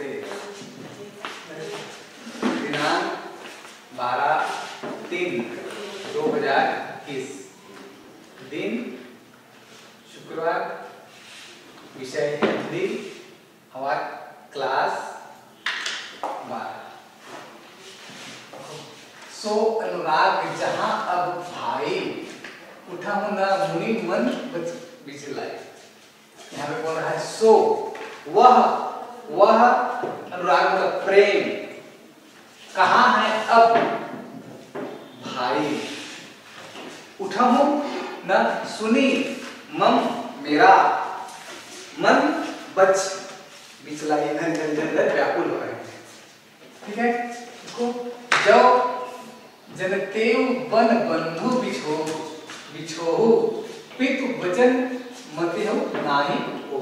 से। दिनांक 12/3/2021, दिन शुक्रवार, विषय हिंदी, हमारा क्लास 12। सो अनुराग जहां अब भाई उठा मुना मुनि मन बिचलाए। यहाँ पे बोल रहा है सो वह अनुराग मतलब प्रेम कहाँ है अब भाई, उठा हूं न सुनी मम मेरा मन बच बिचलाई, इधर व्याकुल हो रहे हैं। ठीक है, इसको जो जनतेव बन बंधु बिछोहु पितु वचन मति हो नाही हो।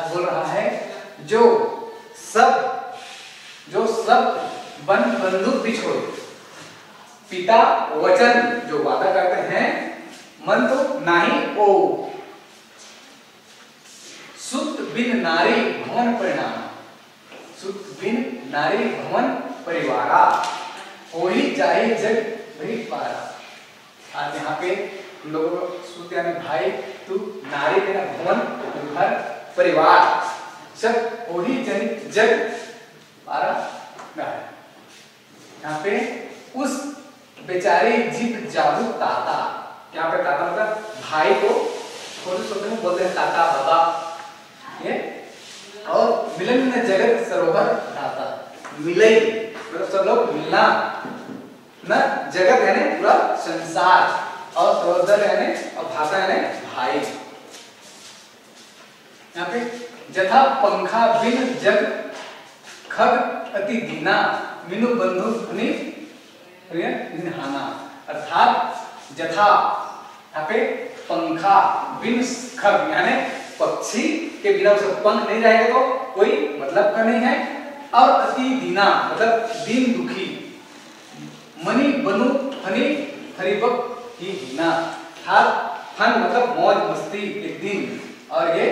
बोल रहा है जो सब बन बंधु बिछोड़, पिता वचन जो वादा करते हैं, मन तो नाही ओ। सुत बिन नारी भवन परिणाम, सुत बिन नारी भवन परिवारा, हो ही जाए जग वही पारा। आज यहाँ पे हम लोगों को सुत यानी भाई, तू नारी देना भवन घर परिवार, सब हो ही जग पारा है। यहाँ पे उस बेचारे जीव जागू ताता, यहाँ पे ताता मतलब भाई को थोड़े शब्द में बोलते हैं ताता बाबा ये। और मिलन में जगत सरोवर ताता, मिलई मतलब सब लोग मिलना न, जगत है ना पूरा संसार, और सरोवर है ना, और भाषा है ना भाई। यहाँ पे जथा पंखा बिन जग खग अति दीना मिनु बंधु ध्वनि हाना। अर्थात जथा यहाँ पे पंखा बिन खग यानी पक्षी के बिना उसका पंख नहीं रहेगा तो कोई मतलब का नहीं है, और अति दीना मतलब दीन दुखी, मणि बनु हनी हरिभक्त ही दीना। हाथ फन मतलब मौज मस्ती के दिन, और ये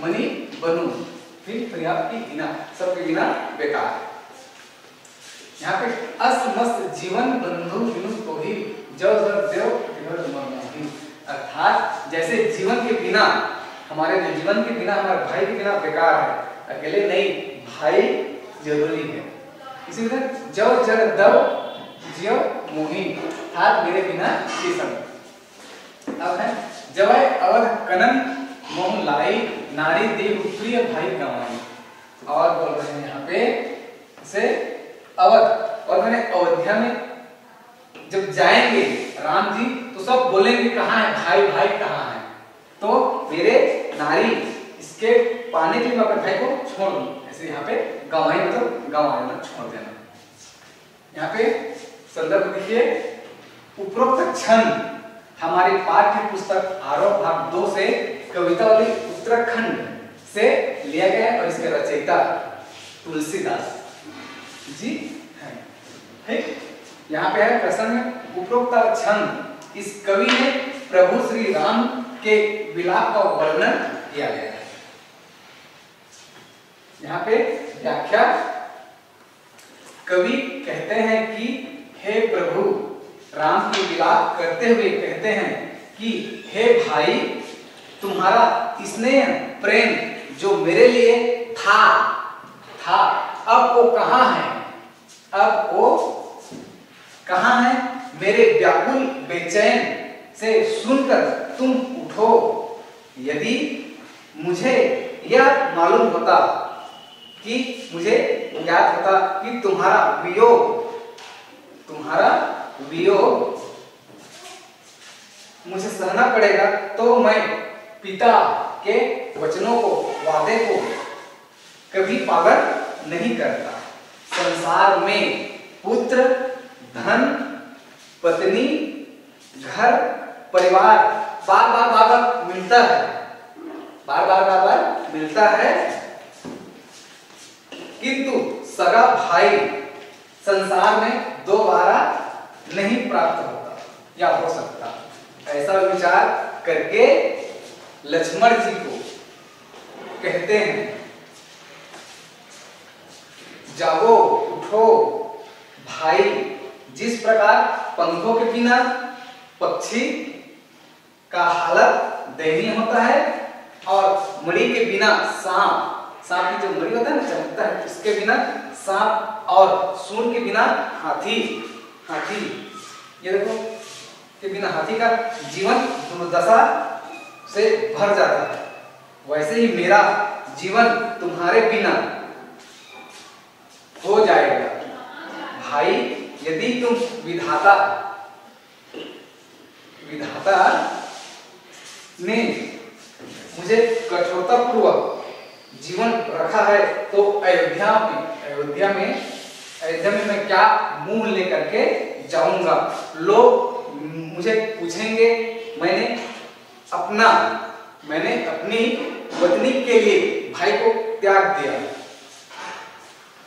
मणि बनु फिर पर्याप्त की बिना, सबके बिना बेकार। यहाँ पे असमस्त जीवन बंधु बिनु कोही जो देव मोही। अर्थात जैसे जीवन के बिना, हमारे जीवन के बिना, हमारे भाई के बिना बेकार है, अकेले नहीं, भाई जरूरी है। इसी तरह जो जड़ दव जियो मोही, हाथ मेरे बिना किसम। अब है जवै अवध कनन मोह लाई, नारी देव प्रिय भाई गवाई। और बोल रहे हैं यहाँ पे से अवध, और मैंने अयोध्या में जब जाएंगे राम जी तो सब बोलेंगे कहाँ है भाई, भाई कहाँ है, तो मेरे नारी इसके पाने के लिए मैं अपने भाई को छोड़ दूं। ऐसे यहाँ पे गवाई मतलब गवाना, छोड़ देना। यहाँ पे संदर्भ देखिए, उपरोक्त छंद हमारी पाठ्य पुस्तक आरोप भाग 2 से कविता वाली उत्तराखंड से लिया गया है, और इसके रचयिता तुलसीदास जी हैं। ठीक, यहाँ पे है प्रसंग उपरोक्त छंद, इस कवि ने प्रभु श्री राम के विलाप का वर्णन किया गया है। यहाँ पे व्याख्या, कवि कहते हैं कि हे प्रभु, राम की विलाप करते हुए कहते हैं कि हे भाई, तुम्हारा स्नेह प्रेम जो मेरे लिए था अब वो कहाँ है, अब वो कहाँ है। मेरे व्याकुल बेचैन से सुनकर तुम उठो। यदि मुझे यह मालूम होता कि मुझे ज्ञात होता कि तुम्हारा वियोग मुझे सहना पड़ेगा, तो मैं पिता के वचनों को, वादे को कभी पालन नहीं करता। संसार में पुत्र, धन, पत्नी, घर, परिवार बार बार मिलता है, बार मिलता है, किंतु सगा भाई संसार में दोबारा नहीं प्राप्त होता या हो सकता। ऐसा विचार करके लक्ष्मण जी को कहते हैं जागो, उठो भाई। जिस प्रकार पंखों के बिना पक्षी का हालत दयनीय होता है और मणि के बिना सांप की जो मणि होता है ना, चमकता है, उसके बिना सांप और सूंड के बिना हाथी, ये देखो, के बिना हाथी का जीवन दुर्दशा से भर जाता है, वैसे ही मेरा जीवन तुम्हारे बिना हो जाएगा भाई। यदि तुम विधाता ने मुझे कठोरता पूर्वक जीवन रखा है तो अयोध्या में मैं क्या मुंह लेकर के जाऊंगा। लोग मुझे पूछेंगे मैंने अपनी पत्नी के लिए भाई को त्याग दिया,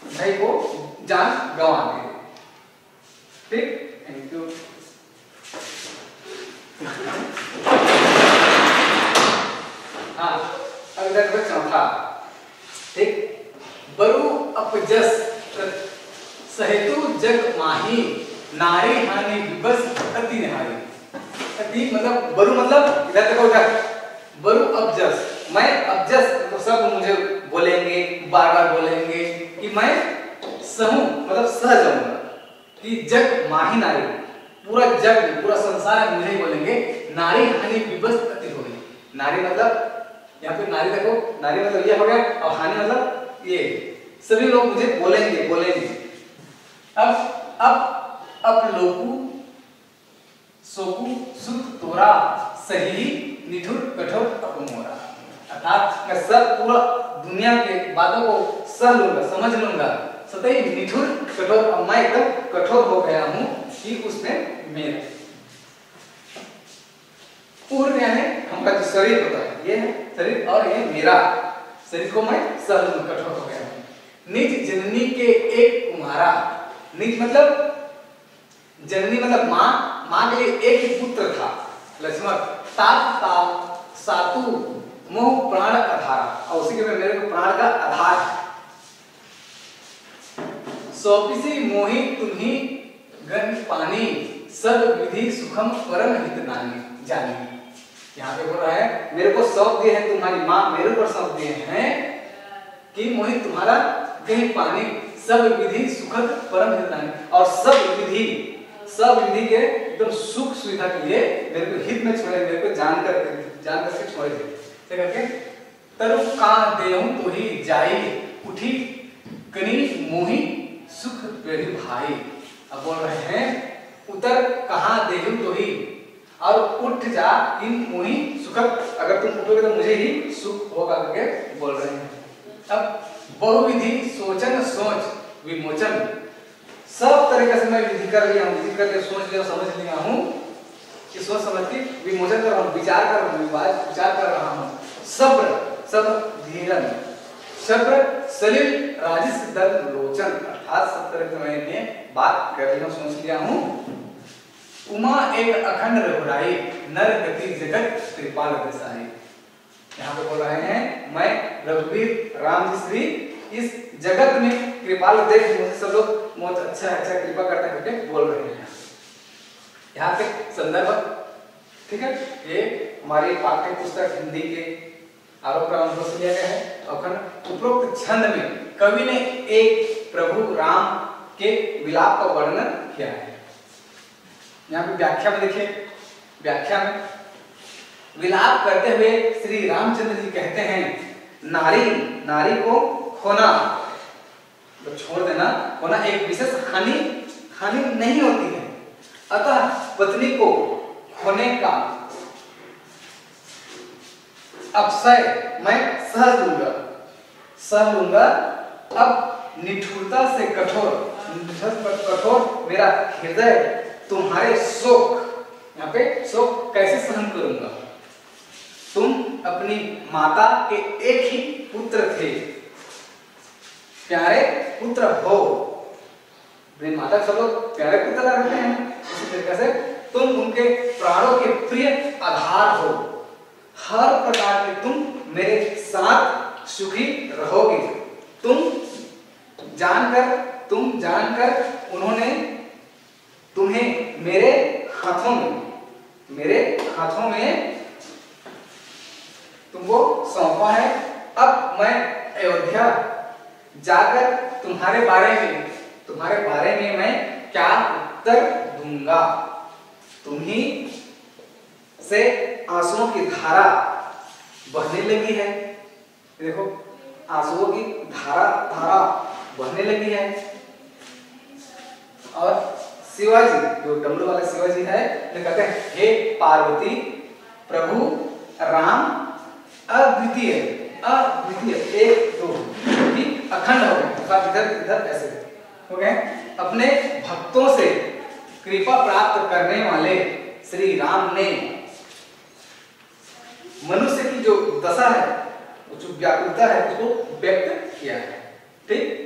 भाई को जान गंवा दी। ठीक, थैंक यू। हाँ, अगला चौथा, ठीक। बरु अपजस सहेतु जग माही, नारी हानि विबस अति निहारी। अति मतलब बरु, मतलब इधर देखो, इधर बरु अपजस, मैं अपजस तो सब मुझे बोलेंगे, बार बार बोलेंगे कि मैं सहूं, मतलब सह जाऊंगा, कि जग माही नारी, पूरा जग, पूरा संसार मुझे ही बोलेंगे नारी हानि विबस अति होगी। नारी मतलब यहाँ पे नारी देखो, नारी मतलब ये हो गया, और हानि मतलब ये, सभी लोग मुझे बोलेंगे। अब लोकु सोकु सुत तोरा सही निठुर कठोर अपमोरा। अर्थात मैं सब पूरा दुनिया के बातों को सह लूंगा, समझ लूंगा, सतही निठुर कठोर, अब मैं एकदम कठोर हो गया हूं कि उसमें मेरा पूर्ण, यानी हमारा जो शरीर होता है, ये है शरीर, और ये मेरा शरीर को मैं सह लूंगा, कठोर हो गया हूं। निज जननी के एक कुमारा, निज मतलब जननी मतलब माँ के लिए एक ही पुत्र था लक्ष्मण। तात सातु मोह प्राण आधार, और उसी के में मेरे को प्राण का आधार है। सौपिसी मोहि तुम्ही गण पानी, सब विधि सुखम परम हित नानी जानी। यहाँ पे बोल रहा है मेरे को सौंप दिए हैं तुम्हारी माँ, मेरे ऊपर सौंप दिए हैं कि मोहि तुम्हारा कहीं पानी, सब विधि सुखद परम हित नानी, और सब विधि के एकदम सुख सुविधा के लिए मेरे को हित में छोड़े, मेरे को जान करके छोड़े थे करके। तरु का देहूं तो ही जाई, उठी कनी मोही सुख पेड़ी भाई। अब बोल रहे हैं उतर कहाँ देहूं तो ही, और उठ जा इन मोही सुखद, अगर तुम उठोगे तो मुझे ही सुख होगा करके बोल रहे हैं। अब बहुविधि सोचन सोच विमोचन, सब तरीके से मैं विधि कर लिया हूँ, विधि करके सोच लिया, समझ लिया हूँ कि सोच समझ के विमोचन कर रहा हूँ, विचार कर रहा हूँ। सब्र धीरन, सब्र सलिल राजिस दल लोचन, अर्थात सब तरह से मैंने बात कर लिया, सोच लिया हूँ। उमा एक अखंड रघुराई, नर गति जगत कृपाल दसाई। यहाँ पे बोल रहे हैं मैं रघुवीर राम जी श्री इस जगत में कृपाल देख, मुझे सब लोग बहुत अच्छा कृपा करते करके बोल रहे हैं। यहाँ पे संदर्भ, ठीक है, ये हमारी पाठ्य पुस्तक हिंदी के आरोप का अनुभव से लिया गया है। और उपरोक्त छंद में कवि ने एक प्रभु राम के विलाप का वर्णन किया है। यहाँ पे व्याख्या में देखिए, व्याख्या में विलाप करते हुए श्री रामचंद्र जी कहते हैं नारी को खोना, तो छोड़ देना, खोना एक विशेष हानि नहीं होती है, अतः पत्नी को खोने का अक्षय मैं सह लूंगा। अब निठुरता से कठोर मेरा हृदय तुम्हारे शोक, यहाँ पे शोक कैसे सहन करूंगा। तुम अपनी माता के एक ही पुत्र थे, प्यारे पुत्र हो, माता सब लोग प्यारे पुत्र रहते हैं, इसी तरीके से तुम उनके प्राणों के प्रिय आधार हो, हर प्रकार में तुम मेरे साथ सुखी रहोगे। तुम जानकर उन्होंने तुम्हें मेरे हाथों में तुमको सौंपा है। अब मैं अयोध्या जाकर तुम्हारे बारे में मैं क्या उत्तर दूंगा? तुम्ही से आंसुओं की धारा बहने लगी है। देखो, आंसुओं की धारा बहने लगी है। और शिवाजी, जो डमरू वाला शिवाजी है, वो कहते हैं, हे पार्वती, प्रभु राम अद्वितीय, एक दो भी अखंड हो गए, इधर ऐसे हो गए। अपने भक्तों से कृपा प्राप्त करने वाले श्री राम ने मनुष्य की जो दशा है, जो व्याकुलता है, उसको व्यक्त किया है। ठीक।